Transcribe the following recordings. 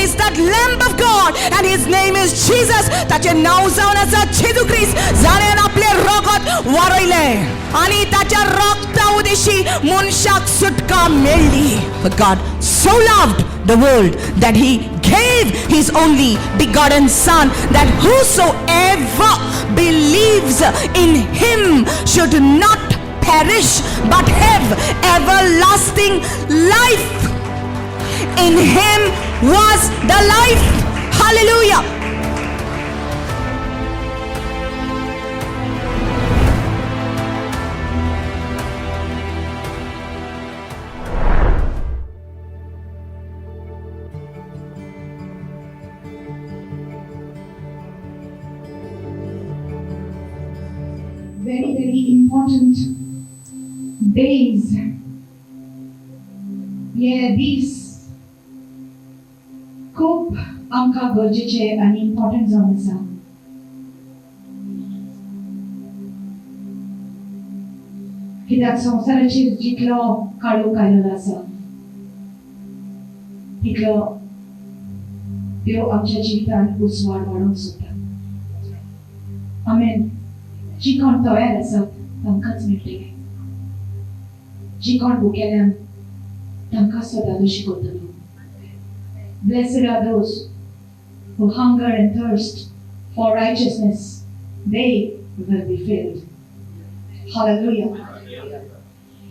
is that Lamb of God, and his name is Jesus. ताचे नाव जावन आसा जेजू ख्रिस्त, जाणें आपले रगत वारयलें आनी ताच्या रगता उदेशी मनशाक सुटका मेळ्ळी. For God so loved the world that he gave his only begotten Son, that whosoever believes in him should not perish but have everlasting life. In him was the life. Hallelujah. Very, very important days. Yeah, these खूप आमकां गरजेचे आनी important जावन आसा. कित्याक संवसाराचेर जितलो काळोख आयिल्लो आसा तितलो देव आमच्या जिवितांत उसवाड वाडोवंक सोदता. आमेन. जी कोण तयार आसात तांकांच मेळटलें. जी कोण भुकेल्यान तांकां सदांच शिकयतलो. Blessed are those who hunger and thirst for righteousness. They will be filled. Hallelujah.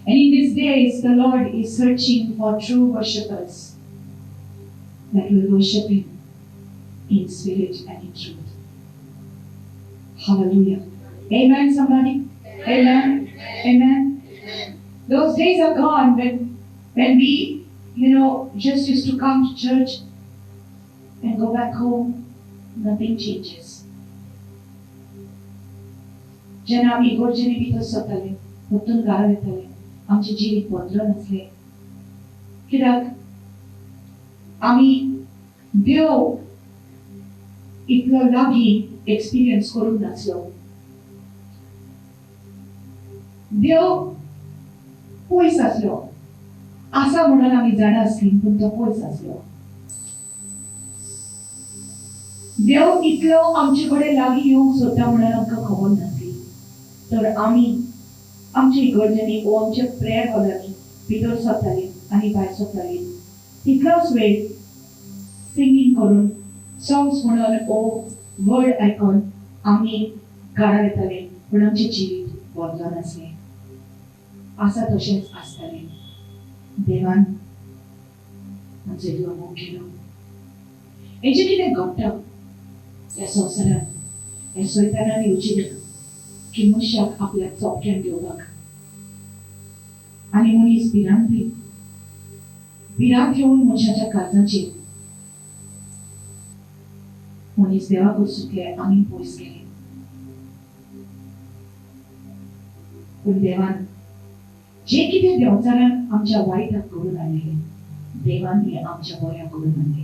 And in these days, the Lord is searching for true worshippers that will worship Him in spirit and in truth. Hallelujah. Amen, somebody? Amen. Amen. Those days are gone when we just used to come to church and go back home, nothing changes. जेन्ना आमी इगोर्जेनी भितर सरताले, परतून घरा येताले, आमचे जिवीत बदलून आसले. कित्याक आमी देव इतलो लागीं एक्सपिरियन्स करूंक नासलो. देव पयस आसलो. आसा म्हणून आमी जाणा आसली, पूण तो पयस आसलो. देव इतलो आमचे कडेन लागीं येवंक सोदता म्हणून आमकां खबर नासली. तर आमी आमचे इगर्जेनी वो आमचे प्रेयर हॉलांनी भितर सरताली आनी भायर सरताली. तितलोच वेळ सिंगींग करून, सॉंग्स म्हणून वो वर्ड आयकून आमी घरा येताले, पूण आमचें जिवीत बदलून आसलें. आसा तशेंच आसतालें. देवान आमचो देव केलो. हेजें कितें घडटा ह्या संवसारांत, ह्या सैतानान येवचें की मनशाक आपल्या चोपक्यान घेवपाक आनी मनीस भिरांत घेवन मनशाच्या काळजाचेर मनीस देवा कडसून आमी पयस गेले. पूण देवान जे कितें देंवचारान आमच्या वायटाक करून हाडलें, देवान हें आमच्या बऱ्या करून हाडलें.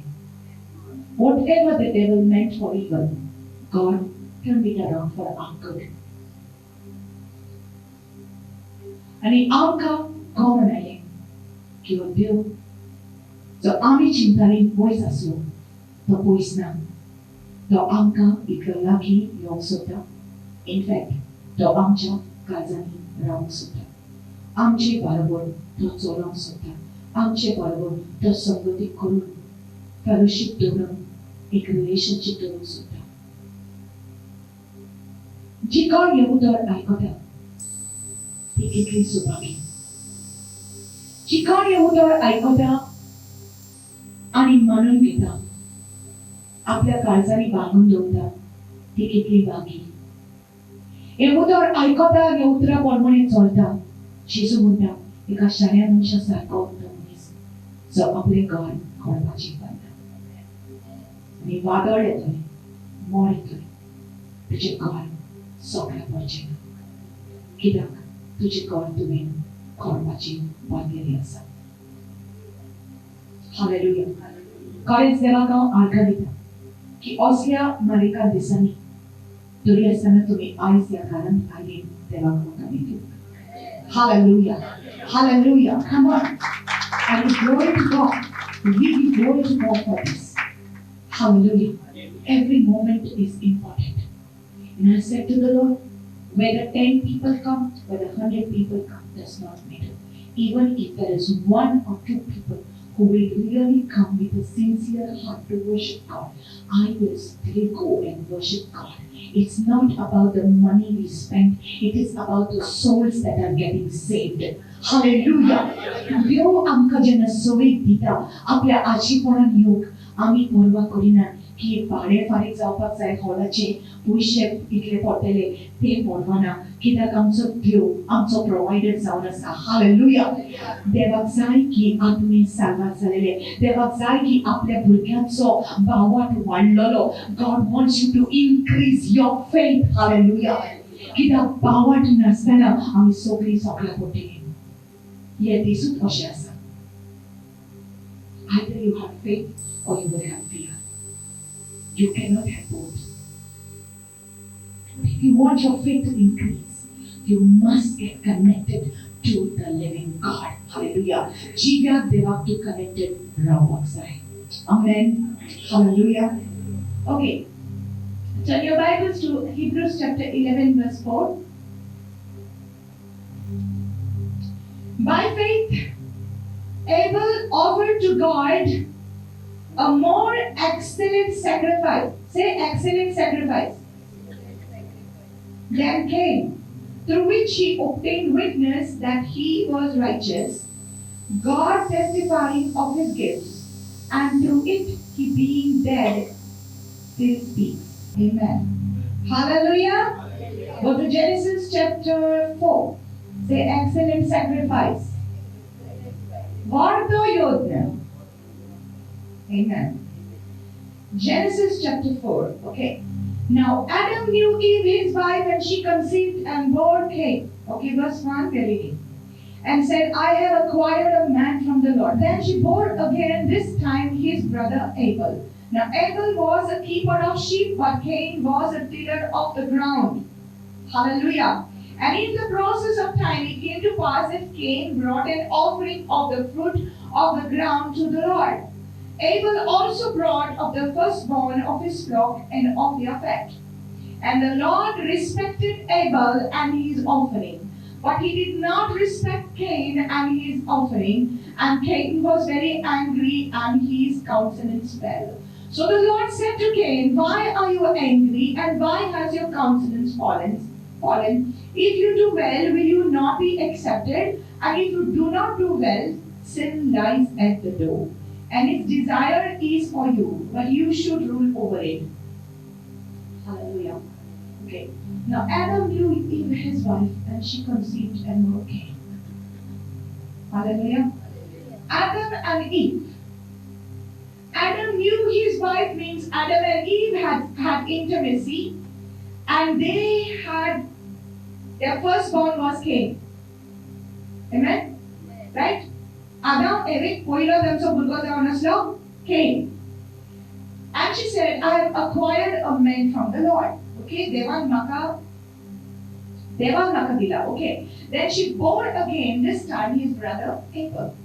Whatever the devil meant for evil, God turned it around for our good. आनी आमकां कळून आयलें की हो देव जो आमी चिंताली पयस आसलो तो पयस ना. तो आमकां इतलो लागीं येवंक सोदता. इनफॅक्ट तो आमच्या काळजांनी रावंक सोदता. आमचे बरोबर तो चलोवंक सोदता. आमचे बरोबर तो संगतीक करून फेलोशिप दवरून एक रिलेशनशीप दवरूंक सोदता. जी कोण ह्यो उतर आयकता ती कितली सुभागी. जी कोण ह्यो उतर आयकता आनी मानून घेता, आपल्या काळजांनी बांदून दवरता, ती कितली भागी. हे उतर आयकता, हे उतरा प्रमाणे चलता. जेजू म्हणटा एका शाण्या मनशा सारको उरता मनीस जो आपले घर घडपाची बांदता. आनी वादळ येतलें, मोड येतलें, तुजें घर सगळ्या पडचें ना. कित्याक तुजें घर तुवें घडपाची बांदलेली आसा. हालेलुया. खरेंच देवाक हांव आर्गां दिता की असल्या मालिका दिसांनी तरी आसतना तुमी आयज ह्या घरांत आयले देवाक म्हाका दितले. Hallelujah. Hallelujah. Come on. And glory to God. We give glory to God for this. Hallelujah. Every moment is important. And I said to the Lord, whether 10 people come, whether 100 people come, does not matter. Even if there is 1 or 2 people who will really come with a sincere heart to worship God, I will still go and worship God. It's not about the money we spend, it is about the souls that are getting saved. Hallelujah. देव आमका जेन्ना सवयीक दिता आपल्या आजीपणान योग आमी परवा करिना की भाडे फारीक जावपाक जाय हॉलाचे पयशे इतले पडटले ते परवाना कित्याक आमचो देव आमचो प्रोवायडर जावन आसा. हालेलुया. देवाक जाय की आत्मे साल्वात जालेले, देवाक जाय की आपल्या भुरग्यांचो बावाट वाडलोलो. God wants you to increase your faith. Hallelujah. कित्याक बावाट नासतना आमी सगळीं सगळ्या पडटली. Yet दिसून अशें आसा. Either you have faith or you will have fear. You cannot have both. But if you want your faith to increase, you must get connected to the living God. Hallelujah. Jivya devak to connected rawaksai. Amen. Hallelujah. Okay. Turn your Bibles to Hebrews chapter 11 verse 4. By faith, Abel offered to God a more excellent sacrifice. Say excellent sacrifice. Than Cain, through which he obtained witness that he was righteous, God testifying of his gifts, and through it he being dead still speaks. Amen. Hallelujah. Go to Genesis chapter 4. Say excellent sacrifice. Vardo Yodna. Amen. Genesis chapter 4. Okay. Now Adam knew Eve his wife, and she conceived and bore Cain. Okay, verse 1 we're reading. And said, I have acquired a man from the Lord. Then she bore again, this time his brother Abel. Now Abel was a keeper of sheep, but Cain was a tiller of the ground. Hallelujah. And in the process of time it came to pass that Cain brought an offering of the fruit of the ground to the Lord. Abel also brought of the firstborn of his flock and of their fat. And the Lord respected Abel and his offering, but he did not respect Cain and his offering. And Cain was very angry, and his countenance fell. So the Lord said to Cain, why are you angry, and why has your countenance fallen? If you do well, will you not be accepted? And if you do not do well, sin lies at the door. And its desire is for you, but you should rule over it. Hallelujah. Okay. Now Adam knew Eve his wife, and she conceived and bore Cain. Hallelujah. Adam and Eve. Adam knew his wife means Adam and Eve had intimacy, and they had their firstborn was Cain. Amen? Right? Adam, Eric, Poilo, themso Bulgo Zawanaslo, Cain. And she said, I have acquired a man from the Lord. Okay, Devan Maka Dila. Okay. Then she bore again, this time his brother Abel.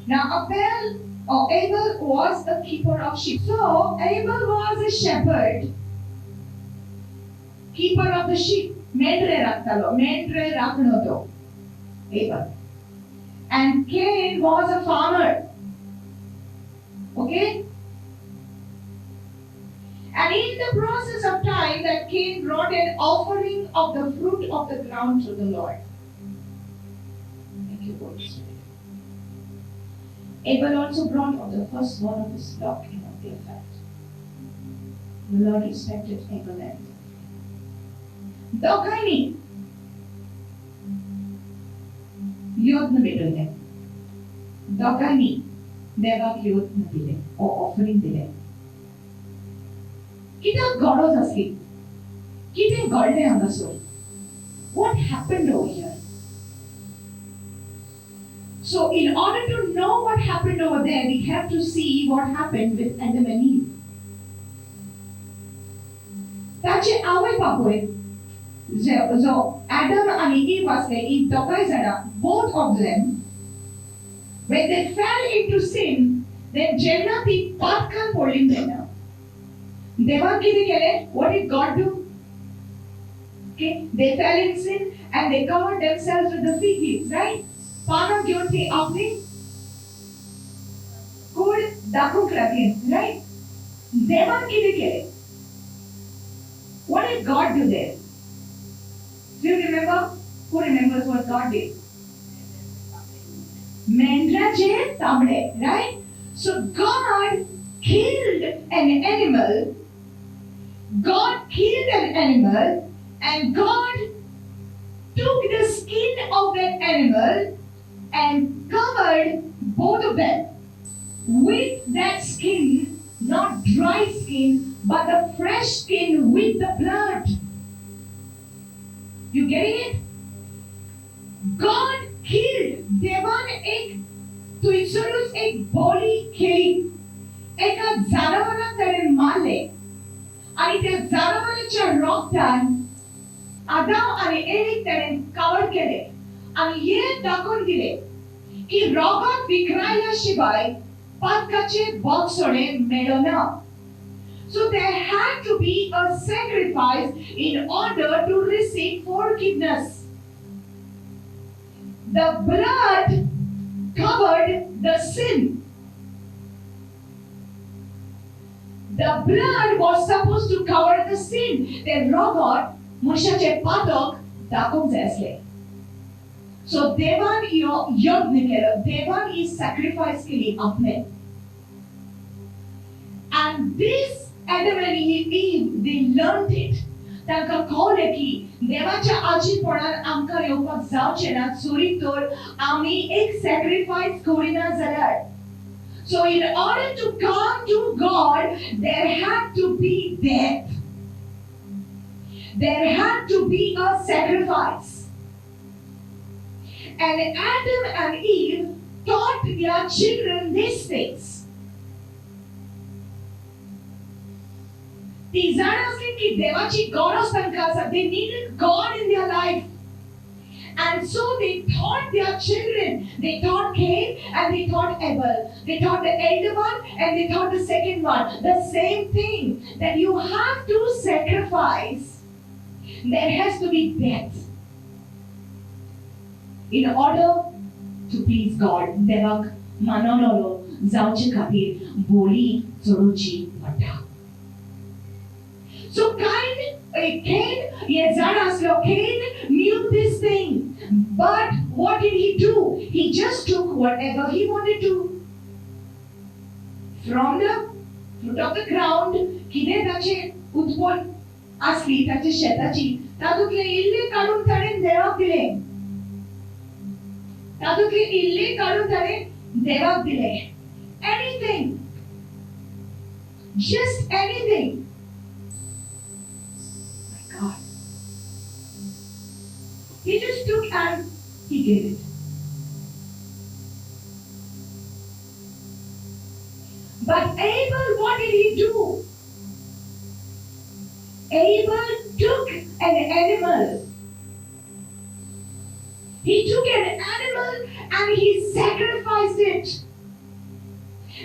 Now Abel was a keeper of sheep. So Abel was a shepherd, keeper of the sheep. Mendre raknoto. Abel. And Cain was a farmer. Okay? And in the process of time that Cain brought an offering of the fruit of the ground to the Lord. Thank you, Holy Spirit. Abel also brought of the firstborn of his flock and of their fat. The Lord respected Abel and Dokaini. Yodna bedole. Dokaini. Devak yodna dile. Or offering dile. Kita godos asli. Kita golde angaso. What happened over here? So in order to know what happened over there, we have to see what happened with Adam and Eve. Tache away papoy. So Adam and Eve was both of them, when they fell into sin, Then जेन्ना ती पातकान पडली तेन्ना देवान कितें केलें? What did God do? Okay, they fell in sin and they covered themselves with the fig leaves, right? पानां घेऊन ती आपली कूड दाखवूंक लागली, right? देवान कितें केलें? What did God do there? Do you remember? Who remembers what God did? मेंढराचे तांबडे, right? So God killed an animal. God killed an animal and God took the skin of that animal and covered both of them with that skin, not dry skin, but the fresh skin with the blood. You getting it? God killed. देवान एक तुयसरूच एक बॉली केली. एका जनावराक ताणें मारले आणि त्या जनावराच्या रक्तान आदाम आणि एवीक ताणें कवर केले आणि हे दाखवून दिले की रोगात विखरायल्या शिवाय पातकाचे बोगसोडे मेळना. So there had to be a sacrifice in order to receive forgiveness. The blood covered the sin. The blood was supposed to cover the sin. The rogot मनशाचे पातक दाखोवंक जाय आसले. So देवान यज्ञ केलो, देवान ही sacrifice केली आपणे. And this Adam and Eve, they learned it. तांकां कळ्ळें की देवाच्या आजीपणान आमकां येवपाक जावचें ना चोरी तर आमी एक सॅक्रिफायस करिना जाल्यार. So in order to come to God, there had to be death. There had to be a sacrifice. And Adam and Eve taught their children these things. ती जाण आसली की देवाची गरज तांकां आसा. They needed God in their life. And so they taught their children. They taught Cain and they taught Abel. They taught the elder one and they taught the second one. The same thing, that you have to sacrifice. There has to be death in order to please God. देवाक मानवलो जावचे खातीर बोली चडोवची पडटा. So Cain, Cain knew this thing. But what did he do? He just took whatever he wanted to. From the fruit of the ground, कितें ताचे उत्पन्न आसली ताचे शेताची, तातूंतले इल्ले काडून ताणें देवाक दिले. तातूंतले इल्ले काडून ताणें देवाक दिले. Anything. Just anything. He just took and he gave it. But Abel, what did he do? Abel took an animal. He took an animal and he sacrificed it.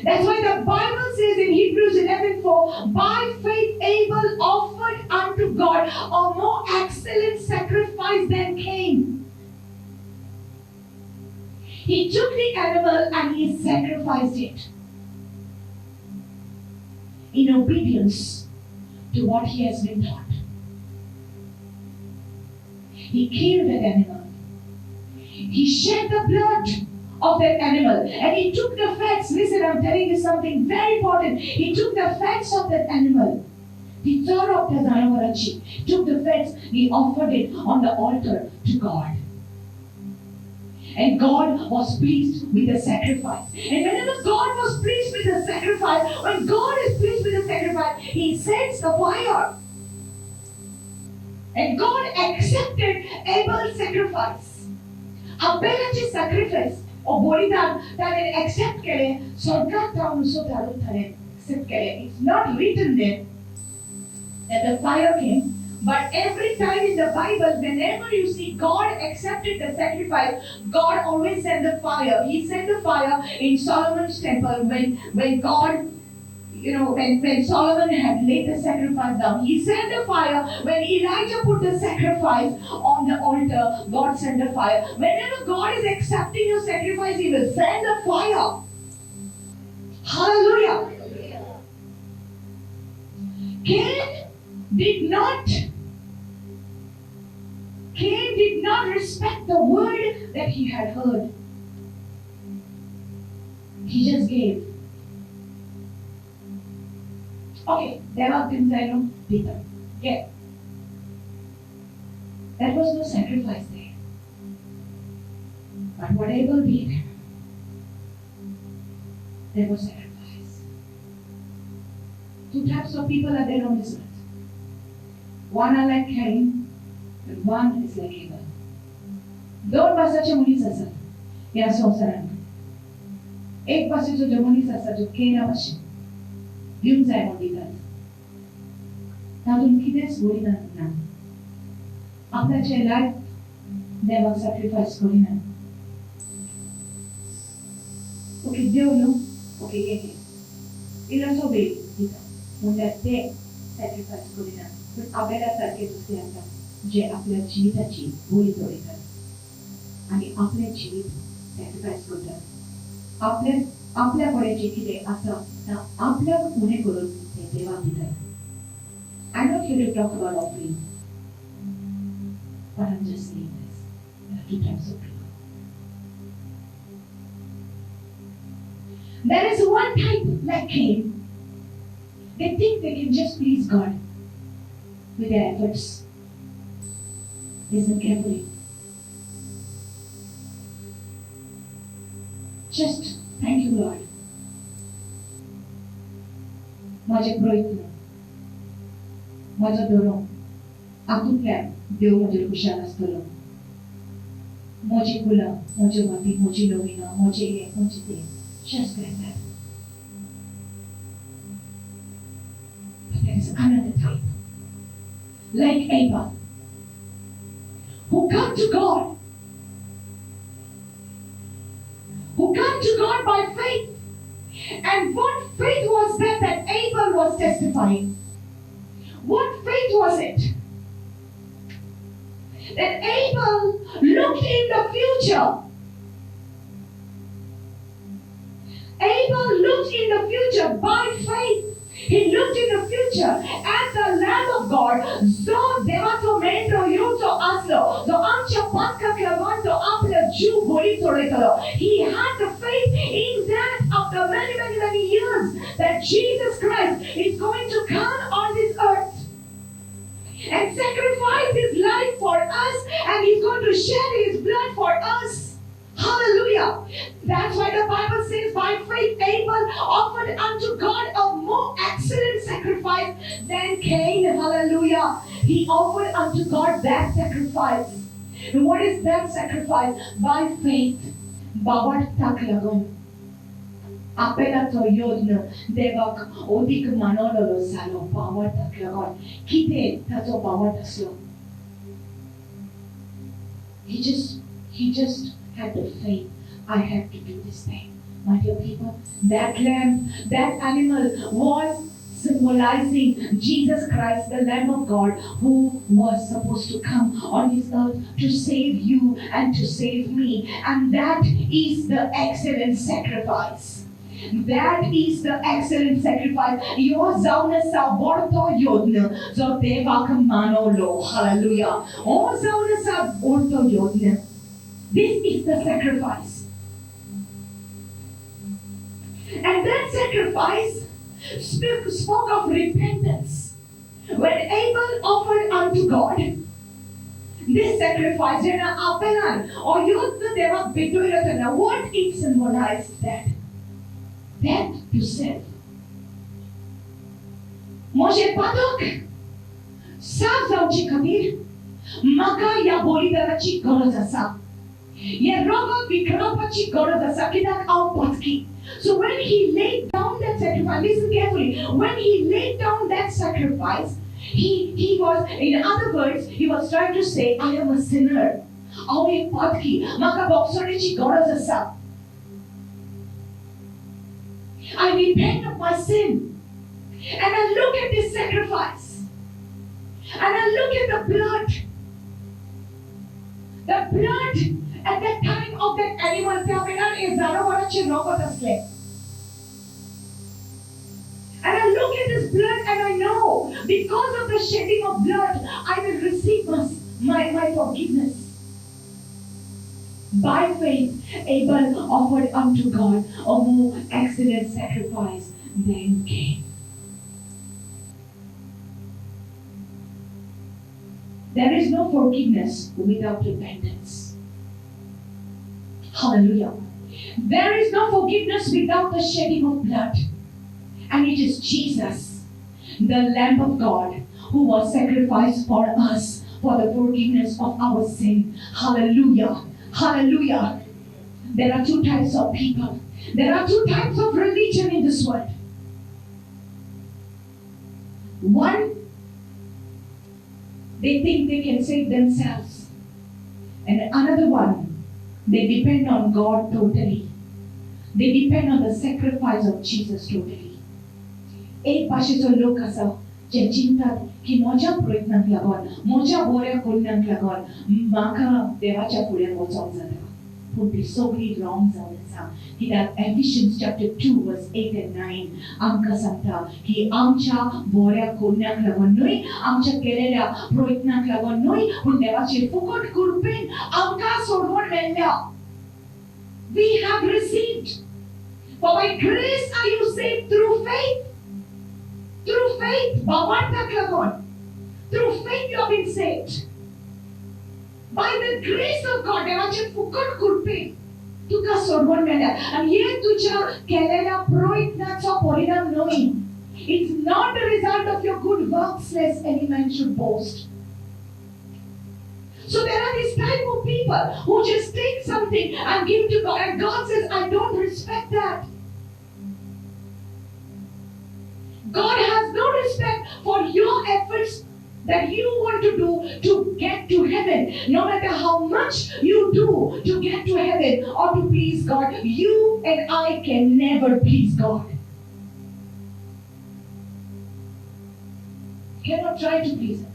That's why the Bible says in Hebrews 11:4, by faith Abel offered unto God a more excellent sacrifice than Cain. He took the animal and he sacrificed it in obedience to what he has been taught. He killed that animal. He shed the blood of that animal and he took the fats. Listen, I'm telling you something very important. He took the fats of that animal. He tore off the zanavarachi, took the fats, he offered it on the altar to God. And God was pleased with the sacrifice. And whenever God was pleased with the sacrifice, when God is pleased with the sacrifice, he sends the fire. And God accepted Abel's sacrifice. Abel's sacrifice or bolidan ताणें accept केले, स्वर्गांत रावन उसो ताणें accept केले. It's not written there that the fire came, But every time in the Bible, whenever you see God accepted the sacrifice, God always sent the fire. He sent the fire in Solomon's temple when God, when Solomon had laid the sacrifice down. He sent the fire. When Elijah put the sacrifice on the altar, God sent the fire. Whenever God is accepting your sacrifice, He will send the fire. Hallelujah. Cain did not respect the word that he had heard. He just gave. Okay, Deva Timsaino, Peter. Yeah. There was no sacrifice there. But what Abel did, there was sacrifice. Two types of people are there on this earth. One are like Cain, and one is like Abel. दोन भाषाचे मुलीच असतात या संसारात. एक भाषेचो जो मनीस आसा जो केना भाशेन दिवंक जाय म्हूण दितात. तातूंत कितेंच बोलिना ना. आपल्याचे लायफ देवाक सॅक्रिफायस करिना. ओके देव न्हू, ओके घे. इल्लोसो बेल दिता. म्हणल्यार ते सॅक्रिफायस करिना. पण आबेला सारखे दुसरे आसात जे आपल्या जिविताची बोली तोडयतात आणि आपले जिवीत सॅक्रिफायस करतात. आपल्या कडेन जे कितें आसा ता आपल्याक उणें करून ते देवाक दितात. I'm not here to talk about offering, but I'm just saying this. There are two types of people. There is one type like Cain. They think they can just please God with their efforts. Listen carefully. Just thank you, Lord. माझे प्रयत्न, माझो धोरण, हातूंतल्यान देव म्हजेर खुशाल आसतलो. म्हजी फुलां, म्हज्यो माती, म्हजी लविनां, म्हजें हें, म्हजें तें. Just like that. But there is another type, like Abel, who come to God by faith. And what faith was that Abel was testifying? What faith was it? That Abel looked in the future. Abel looked in the future by faith. He looked in the future at the Lamb of God. Zo devato mento yuto aslo. Zo amcha patka klavanto apla Jew boli toretalo. He had the faith in that after many years that Jesus Christ is going to come on this earth and sacrifice His life for us, and He's going to shed His blood for us. Hallelujah. That's why the Bible says by faith Abel offered unto God a more excellent sacrifice than Cain. Hallelujah. He offered unto God that sacrifice. And what is that sacrifice? By faith. Bawat tak lagun. Apela to yodno devak odik manolo salo bawat tak lagun. Kite tato bawat aslo. He just had the faith. I have to do this thing. My dear people, that lamb, that animal was symbolizing Jesus Christ, the Lamb of God, who was supposed to come on this earth to save you and to save me. And that is the excellent sacrifice. That is the excellent sacrifice. Yo zauna sa borto yodna zo devak manolo. Hallelujah. O zauna sa borto yodna. This is the sacrifice. And that sacrifice spoke of repentance. When Abel offered unto God this sacrifice, what it symbolized that? Death to self. Moshe Padok, sav zaunchi kabir, maka ya bolidarachi gorozasa. So when he laid down that sacrifice, listen carefully, when he laid down that sacrifice, He was, in other words, he was trying to say, I am a sinner. हांव एक पातकी, म्हाका बोगसोणेची गरज आसा. I repent of my sin. And I look at this sacrifice. And I look at the blood. The blood at that time of that animal, त्या वेळार एक जनावराचे रगत असले. And I look at this blood and I know because of the shedding of blood, I will receive my forgiveness. By faith, Abel offered unto God a more excellent sacrifice than Cain. There is no forgiveness without repentance. Hallelujah. There is no forgiveness without the shedding of blood. And it is Jesus, the Lamb of God, who was sacrificed for us for the forgiveness of our sin. Hallelujah. Hallelujah. There are two types of people. There are two types of religion in this world. One, they think they can save themselves. And another one, they depend on God totally. They depend on the sacrifice of Jesus totally. एक भाषेचो लोक आसा जे चिंतात की म्हज्या प्रयत्नांक लागून म्हज्या बऱ्या करण्याक लागून म्हाका देवाच्या फुडें वचोंक जाता. पूण ती सगळी रॉंग जावन आसा. कित्याक एफिशियन्स चॅप्टर 2 वर्स 8 and 9 आमकां सांगता की आमच्या बऱ्या करण्याक लागून न्हय, आमच्या केलेल्या प्रयत्नांक लागून न्हय, पूण देवाचे फुकट कृपेन आमकां सोडवण मेळ्ळ्या. We have received. For by grace are you saved through faith. Through faith, through faith you have been saved. By the grace of God, देवाचे फुकट कृपे तुका सोडवण मेळ्ळ्या. आनी हे तुज्या केलेल्या प्रयत्नाचो परिणाम न्हय. It's not the result of your good works, lest any man should boast. So there are this type of people who just take something and give to God, and God says, I don't respect that. God has no respect for your efforts that you want to do to get to heaven. No matter how much you do to get to heaven or to please God, you and I can never please God. Cannot try to please Him.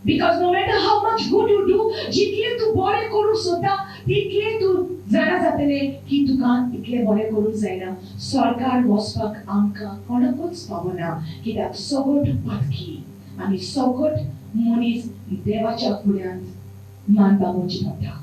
Because no matter how much good you do, जितले तू बरे करू सोदता, तितले तू जाणा जातले की तुका इतले बरे करूंक जायना. स्वर्गार वचपाक आमकां कोणाकूच पावना. कित्याक सगळ्यो पातकी आनी सगळ्यो मनीस देवाच्या फुड्यांत मान पावोवची पडटा.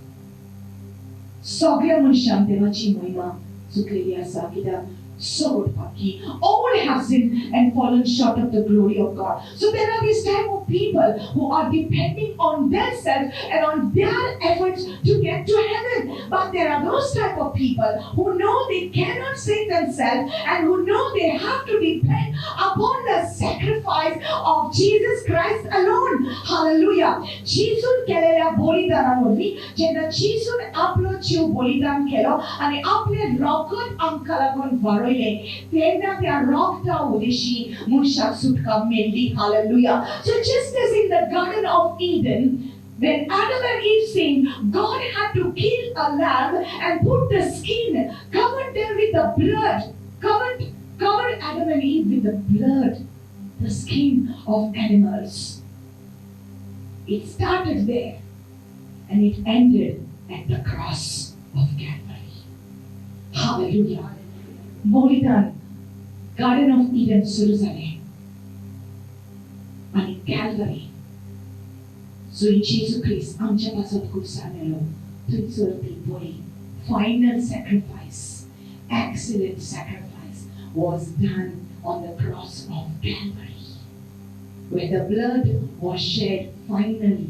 सगळ्या मनशांक देवाची महिमा चुकलेली आसा. कित्याक सगळ्यो पातकी, all have sinned and fallen short of the glory of God. So there are this type of people who are depending on themselves and on their efforts to get to heaven. But there are those type of people who know they cannot save themselves and who know they have to depend upon the sacrifice of Jesus Christ alone. Hallelujah. Jesus केलेल्या बलिदानावरवी जेन्ना जीसून आपलो जीव बलिदान केलो आणि आपले रगत आमकां लागून वाडयलें, तेन्ना त्या रगता उदेशी मनशाक सुटका मेळ्ळी. Hallelujah. So just as in the Garden of Eden, when Adam and Eve sinned, God had to kill a lamb and put the skin, covered them with the blood, covered Adam and Eve with the blood, the skin of animals. It started there and it ended at the cross of Calvary. Hallelujah. बलिदान Garden of Eden सुरू जालें आणि कॅल्वरी जंय जेजू ख्रिस्त आमच्या पासत कुर्सार मेलो, थंयसर ती बळी, final sacrifice, excellent sacrifice was done on the cross of Calvary, where the blood was shed finally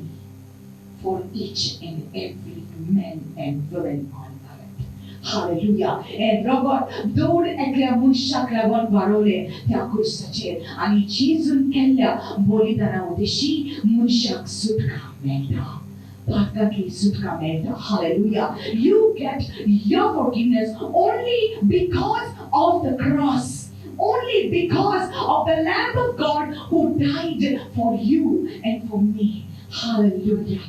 for each and every man and woman on earth. Hallelujah. And रगत दोन एकल्या मनशाक लागून वाडवलें त्या क्रुसाचेर आनी जेजून केल्ल्या बलिदाना उदेशी मनशाक सुटका मेळटा. पातकांतली सुटका मेळटा. Hallelujah. You get your forgiveness only because of the cross only because of the Lamb of God who died for you and for me. Hallelujah.